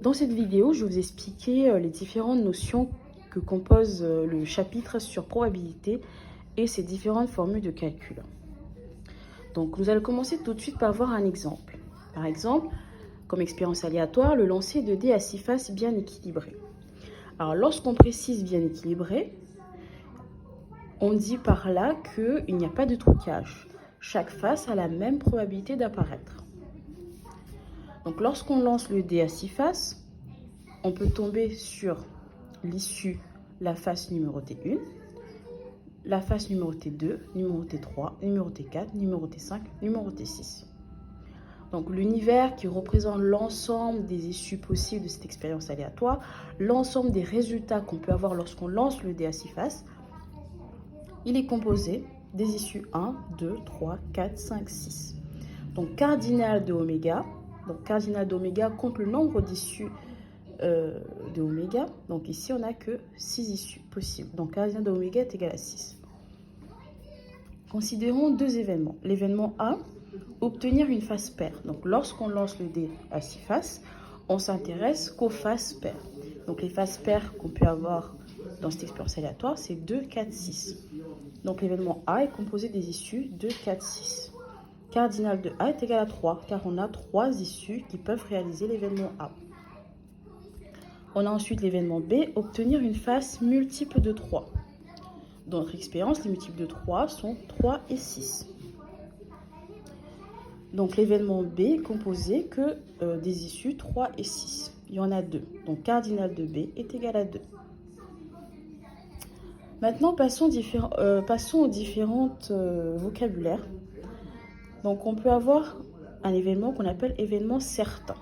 Dans cette vidéo, je vais vous expliquer les différentes notions que compose le chapitre sur probabilité et ses différentes formules de calcul. Donc, nous allons commencer tout de suite par voir un exemple. Par exemple, comme expérience aléatoire, le lancer de dés à 6 faces bien équilibré. Alors, lorsqu'on précise bien équilibré, on dit par là qu'il n'y a pas de trucage. Chaque face a la même probabilité d'apparaître. Donc, lorsqu'on lance le dé à 6 faces, on peut tomber sur l'issue, la face numérotée 1, la face numérotée 2, numérotée 3, numérotée 4, numérotée 5, numérotée 6. Donc l'univers qui représente l'ensemble des issues possibles de cette expérience aléatoire, l'ensemble des résultats qu'on peut avoir lorsqu'on lance le dé à 6 faces, il est composé des issues 1, 2, 3, 4, 5, 6. Donc cardinal de oméga, donc cardinal d'oméga compte le nombre d'issues de oméga. Donc ici, on n'a que 6 issues possibles. Donc cardinal d'oméga est égal à 6. Considérons deux événements. L'événement A, obtenir une face paire. Donc lorsqu'on lance le dé à 6 faces, on s'intéresse qu'aux faces paires. Donc les faces paires qu'on peut avoir dans cette expérience aléatoire, c'est 2, 4, 6. Donc l'événement A est composé des issues 2, 4, 6. Cardinal de A est égal à 3, car on a 3 issues qui peuvent réaliser l'événement A. On a ensuite l'événement B, obtenir une face multiple de 3. Dans notre expérience, les multiples de 3 sont 3 et 6. Donc l'événement B est composé que des issues 3 et 6. Il y en a 2. Donc cardinal de B est égal à 2. Maintenant, passons aux différentes vocabulaires. Donc on peut avoir un événement qu'on appelle événement certain.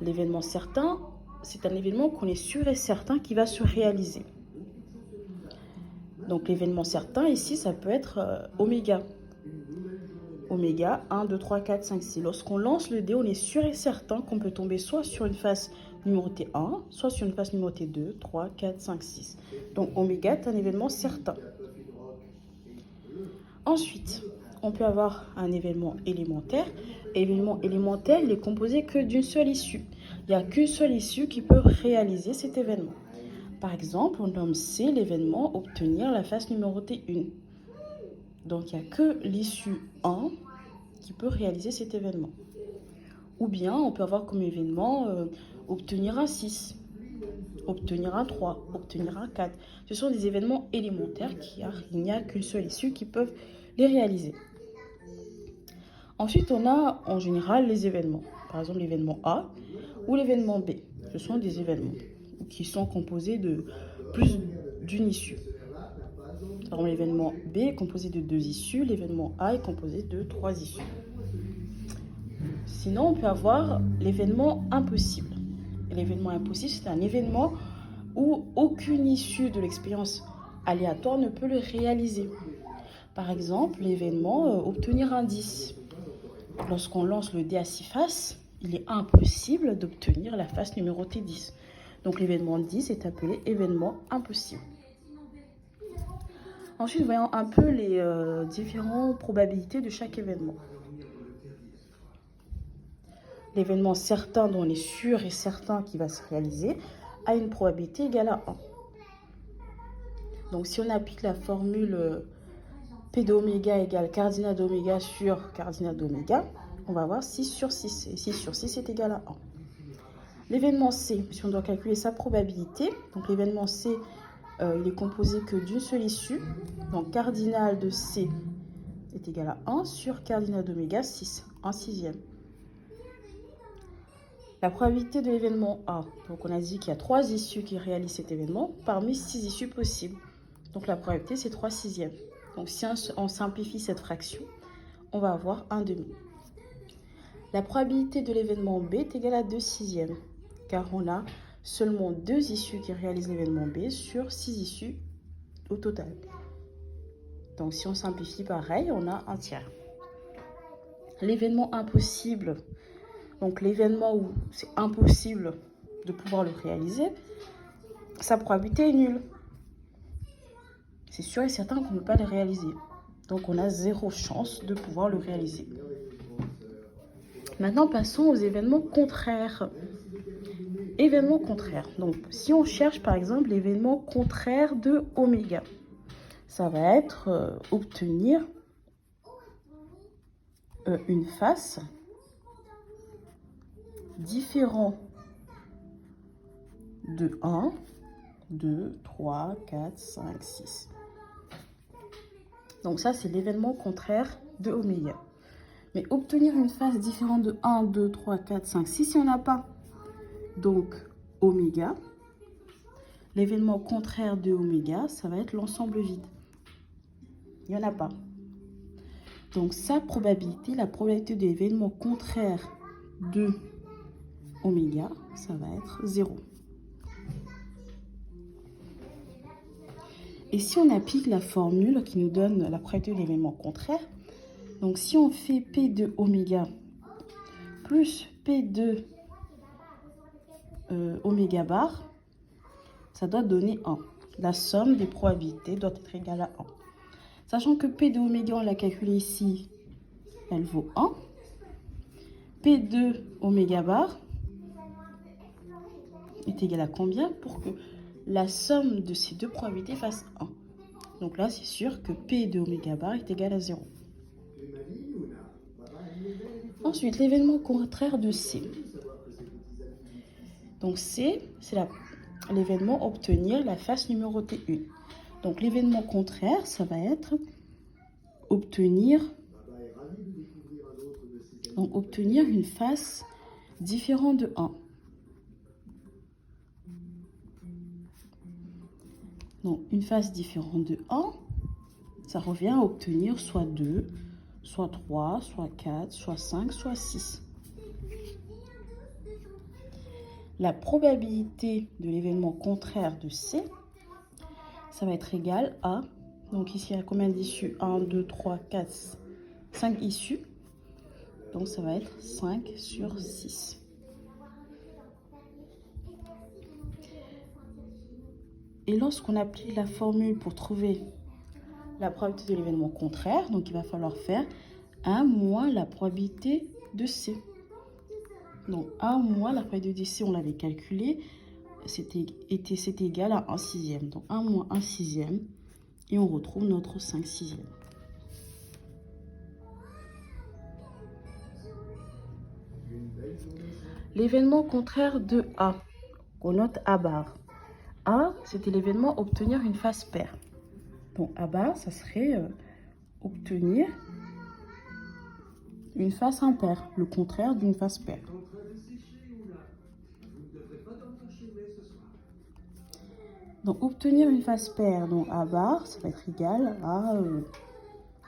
L'événement certain, c'est un événement qu'on est sûr et certain qui va se réaliser. Donc l'événement certain ici, ça peut être oméga. Oméga 1, 2, 3, 4, 5, 6. Lorsqu'on lance le dé, on est sûr et certain qu'on peut tomber soit sur une face numérotée 1, soit sur une face numérotée 2, 3, 4, 5, 6. Donc oméga est un événement certain. Ensuite, on peut avoir un événement élémentaire. L'événement élémentaire, il est composé que d'une seule issue. Il n'y a qu'une seule issue qui peut réaliser cet événement. Par exemple, on nomme C l'événement obtenir la face numérotée 1. Donc, il n'y a que l'issue 1 qui peut réaliser cet événement. Ou bien, on peut avoir comme événement obtenir un 6, obtenir un 3, obtenir un 4. Ce sont des événements élémentaires il n'y a qu'une seule issue qui peuvent les réaliser. Ensuite, on a en général les événements. Par exemple, l'événement A ou l'événement B. Ce sont des événements qui sont composés de plus d'une issue. Par exemple, l'événement B est composé de 2 issues, l'événement A est composé de 3 issues. Sinon, on peut avoir l'événement impossible. Et l'événement impossible, c'est un événement où aucune issue de l'expérience aléatoire ne peut le réaliser. Par exemple, l'événement obtenir un 10. Lorsqu'on lance le dé à 6 faces, il est impossible d'obtenir la face numérotée 10. Donc l'événement 10 est appelé événement impossible. Ensuite, voyons un peu les différentes probabilités de chaque événement. L'événement certain dont on est sûr et certain qu'il va se réaliser a une probabilité égale à 1. Donc si on applique la formule P d'oméga égale cardinal d'oméga sur cardinal d'oméga, on va avoir 6 sur 6. Et 6 sur 6 est égal à 1. L'événement C, si on doit calculer sa probabilité, donc l'événement C, il est composé que d'une seule issue. Donc cardinal de C est égal à 1 sur cardinal d'oméga 6, 1 sixième. La probabilité de l'événement A, donc on a dit qu'il y a 3 issues qui réalisent cet événement parmi 6 issues possibles. Donc la probabilité c'est 3 sixièmes. Donc si on simplifie cette fraction, on va avoir 1 demi. La probabilité de l'événement B est égale à 2 sixièmes, car on a seulement 2 issues qui réalisent l'événement B sur 6 issues au total. Donc si on simplifie pareil, on a 1 tiers. L'événement impossible, donc l'événement où c'est impossible de pouvoir le réaliser, sa probabilité est nulle. C'est sûr et certain qu'on ne peut pas le réaliser. Donc on a 0 chance de pouvoir le réaliser. Maintenant, passons aux événements contraires. Événement contraire. Donc, si on cherche par exemple l'événement contraire de oméga, ça va être obtenir une face différent de 1, 2, 3, 4, 5, 6. Donc ça, c'est l'événement contraire de oméga. Mais obtenir une face différente de 1, 2, 3, 4, 5, 6, il n'y en a pas. Donc, oméga, l'événement contraire de oméga, ça va être l'ensemble vide. Il n'y en a pas. Donc, sa probabilité, la probabilité de l'événement contraire de oméga, ça va être 0. Et si on applique la formule qui nous donne la probabilité de l'événement contraire, donc si on fait P de oméga plus P de oméga bar, ça doit donner 1. La somme des probabilités doit être égale à 1. Sachant que P de oméga, on l'a calculé ici, elle vaut 1. P de oméga bar est égal à combien pour que la somme de ces deux probabilités fasse 1. Donc là, c'est sûr que P de oméga bar est égal à 0. Ensuite, l'événement contraire de C. Donc C, c'est l'événement obtenir la face numérotée 1. Donc l'événement contraire, ça va être obtenir une face différente de 1. Donc une face différente de 1, ça revient à obtenir soit 2, soit 3, soit 4, soit 5, soit 6. La probabilité de l'événement contraire de C, ça va être égal à, donc ici il y a combien d'issues? 1, 2, 3, 4, 5 issues. Donc ça va être 5 sur 6. Et lorsqu'on applique la formule pour trouver la probabilité de l'événement contraire, donc il va falloir faire 1 moins la probabilité de C. Donc 1 moins la probabilité de C, on l'avait calculé, c'était égal à 1 sixième. Donc 1 moins 1 sixième, et on retrouve notre 5 sixièmes. L'événement contraire de A, qu'on note A bar. A, c'était l'événement obtenir une face paire. Donc A bar, ça serait obtenir une face impaire, le contraire d'une face paire. Donc obtenir une face paire, donc A bar, ça va être égal à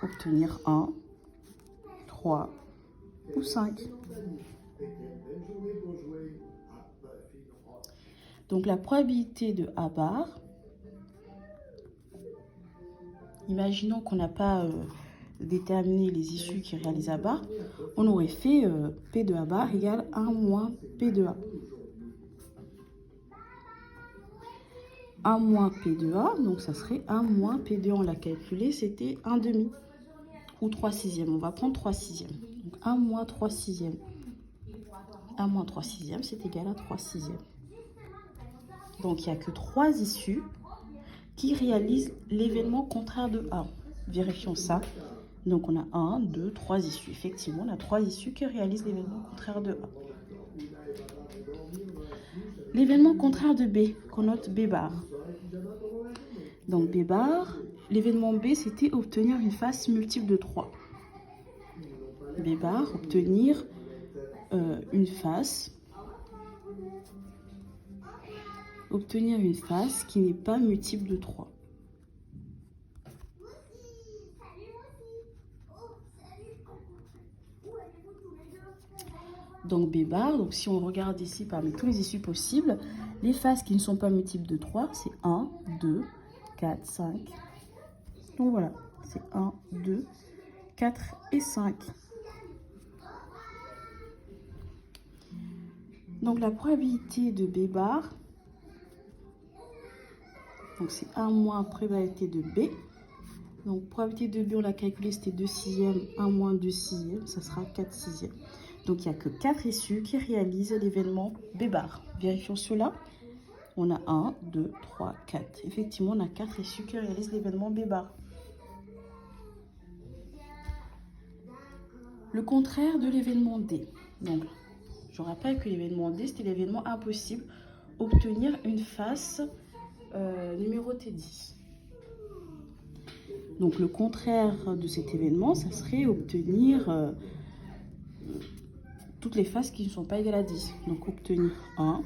obtenir 1, 3 ou 5. Donc la probabilité de A bar, imaginons qu'on n'a pas déterminé les issues qui réalisent A bar, on aurait fait P de A bar égale 1 moins P de A. 1 moins P de A, donc ça serait 1 moins P de A, on l'a calculé, c'était 1 demi ou 3 sixièmes. On va prendre 3 sixièmes. Donc 1 moins 3 sixièmes. 1 moins 3 sixièmes, c'est égal à 3 sixièmes. Donc il n'y a que 3 issues qui réalisent l'événement contraire de A. Vérifions ça. Donc on a 1, 2, 3 issues. Effectivement, on a 3 issues qui réalisent l'événement contraire de A. L'événement contraire de B, qu'on note B bar. Donc B bar, l'événement B, c'était obtenir une face multiple de 3. B bar, obtenir une face qui n'est pas multiple de 3. Donc B bar, donc si on regarde ici parmi tous les issues possibles, les faces qui ne sont pas multiples de 3, c'est 1, 2, 4, 5. Donc voilà, c'est 1, 2, 4 et 5. Donc la probabilité de B bar, donc c'est 1 moins probabilité de B. Donc probabilité de B, on l'a calculé, c'était 2 sixièmes, 1 moins 2 sixièmes, ça sera 4 sixièmes. Donc, il n'y a que 4 issues qui réalisent l'événement B bar. Vérifions cela. On a 1, 2, 3, 4. Effectivement, on a 4 issues qui réalisent l'événement B bar. Le contraire de l'événement D. Donc, je rappelle que l'événement D, c'était l'événement impossible. Obtenir une face numérotée 10. Donc, le contraire de cet événement, ça serait obtenir toutes les faces qui ne sont pas égales à 10. Donc, obtenir 1,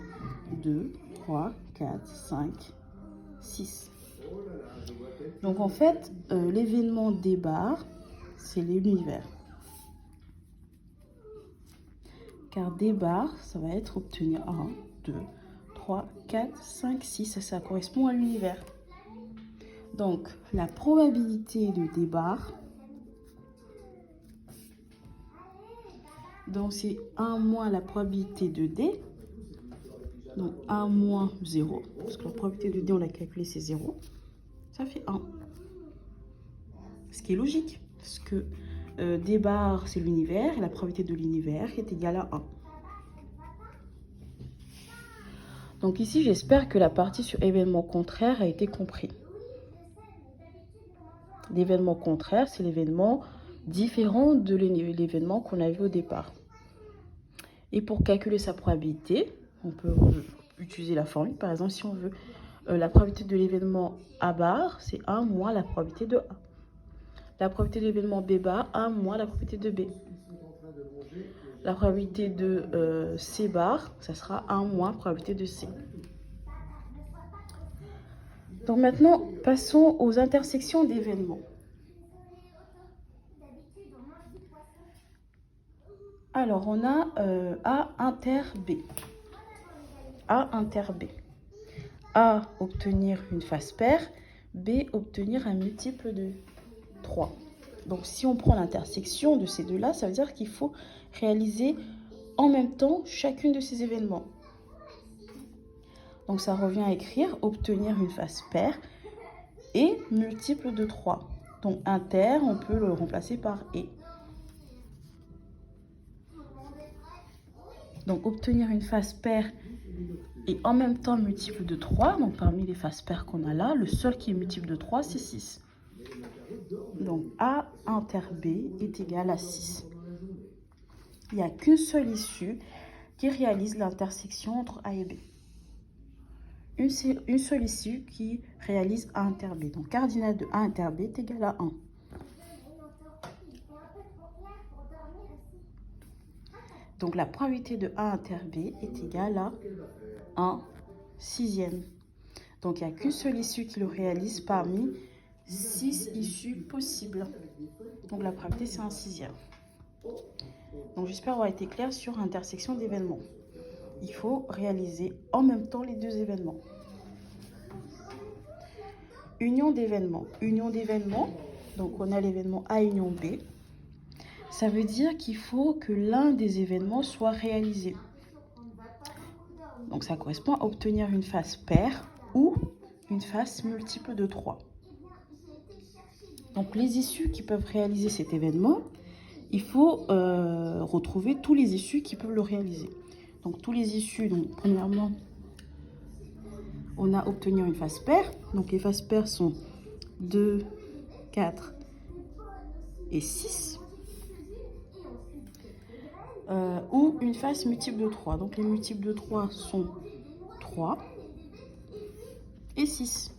2, 3, 4, 5, 6. Donc, en fait, l'événement D bar, c'est l'univers. Car D bar, ça va être obtenir 1, 2, 3, 4, 5, 6. Ça correspond à l'univers. Donc, la probabilité de D bar, donc c'est 1 moins la probabilité de D. Donc, 1 moins 0. Parce que la probabilité de D, on l'a calculé, c'est 0. Ça fait 1. Ce qui est logique. Parce que D bar, c'est l'univers. Et la probabilité de l'univers est égale à 1. Donc ici, j'espère que la partie sur événement contraire a été comprise. L'événement contraire, c'est l'événement différent de l'événement qu'on a vu au départ. Et pour calculer sa probabilité, on peut utiliser la formule. Par exemple, si on veut la probabilité de l'événement A bar, c'est 1 moins la probabilité de A. La probabilité de l'événement B bar, 1 moins la probabilité de B. La probabilité de C bar, ça sera 1 moins la probabilité de C. Donc maintenant, passons aux intersections d'événements. Alors, on a A inter B. A inter B. A, obtenir une face paire. B, obtenir un multiple de 3. Donc, si on prend l'intersection de ces deux-là, ça veut dire qu'il faut réaliser en même temps chacune de ces événements. Donc, ça revient à écrire obtenir une face paire et multiple de 3. Donc, inter, on peut le remplacer par et. Donc, obtenir une face paire et en même temps multiple de 3. Donc, parmi les faces paires qu'on a là, le seul qui est multiple de 3, c'est 6. Donc, A inter B est égal à 6. Il n'y a qu'une seule issue qui réalise l'intersection entre A et B. Une seule issue qui réalise A inter B. Donc, cardinal de A inter B est égal à 1. Donc, la probabilité de A inter B est égale à 1 sixième. Donc, il n'y a qu'une seule issue qui le réalise parmi 6 issues possibles. Donc, la probabilité, c'est 1 sixième. Donc, j'espère avoir été clair sur l'intersection d'événements. Il faut réaliser en même temps les deux événements. Union d'événements. Union d'événements, donc on a l'événement A union B. Ça veut dire qu'il faut que l'un des événements soit réalisé. Donc ça correspond à obtenir une face paire ou une face multiple de 3. Donc les issues qui peuvent réaliser cet événement, il faut retrouver tous les issues qui peuvent le réaliser. Donc tous les issues, donc premièrement, on a obtenir une face paire. Donc les faces paires sont 2, 4 et 6. Ou une face multiple de 3. Donc les multiples de 3 sont 3 et 6.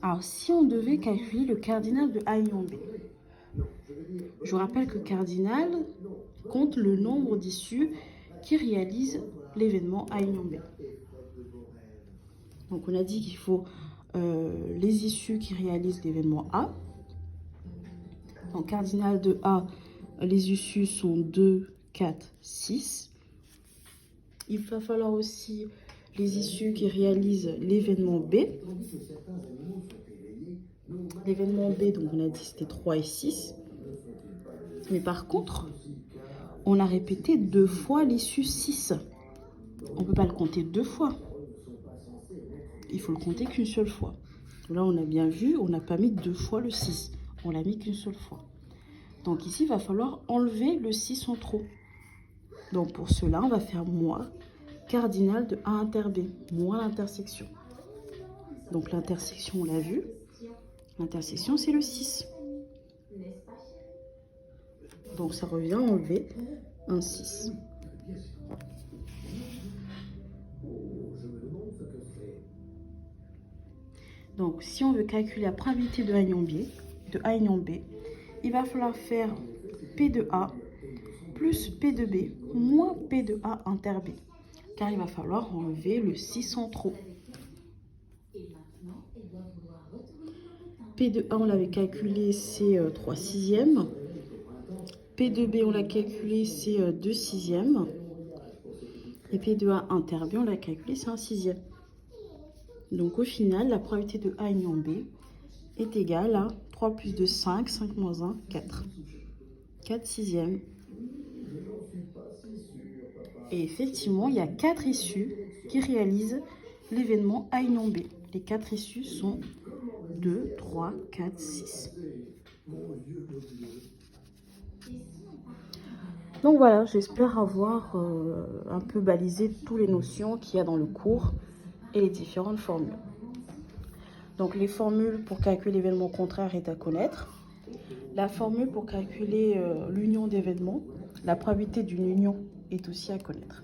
Alors si on devait calculer le cardinal de A union B, je vous rappelle que cardinal compte le nombre d'issues qui réalisent l'événement A union B. Donc on a dit qu'il faut les issues qui réalisent l'événement A. Donc cardinal de A, les issues sont 2, 4, 6. Il va falloir aussi les issues qui réalisent l'événement B. L'événement B, donc on a dit c'était 3 et 6. Mais par contre, on a répété 2 fois l'issue 6. On ne peut pas le compter 2 fois. Il faut le compter qu'une seule fois. Là, on a bien vu, on n'a pas mis 2 fois le 6. On l'a mis qu'une seule fois. Donc ici, il va falloir enlever le 6 en trop. Donc pour cela, on va faire moins cardinal de A inter B, moins l'intersection. Donc l'intersection, on l'a vu. L'intersection, c'est le 6. Donc ça revient à enlever un 6. Donc si on veut calculer la probabilité de A union B, il va falloir faire P de A plus P de B moins P de A inter B. Car il va falloir enlever le 6 en trop. P de A, on l'avait calculé, c'est 3 sixièmes. P de B, on l'a calculé, c'est 2 sixièmes. Et P de A inter B, on l'a calculé, c'est 1 sixième. Donc au final, la probabilité de A union B est égale à 3 plus 2, 5, 5 moins 1, 4. 4 sixièmes. Et effectivement, il y a 4 issues qui réalisent l'événement A union B. Les 4 issues sont 2, 3, 4, 6. Donc voilà, j'espère avoir un peu balisé toutes les notions qu'il y a dans le cours et les différentes formules. Donc les formules pour calculer l'événement contraire est à connaître. La formule pour calculer l'union d'événements, la probabilité d'une union est aussi à connaître.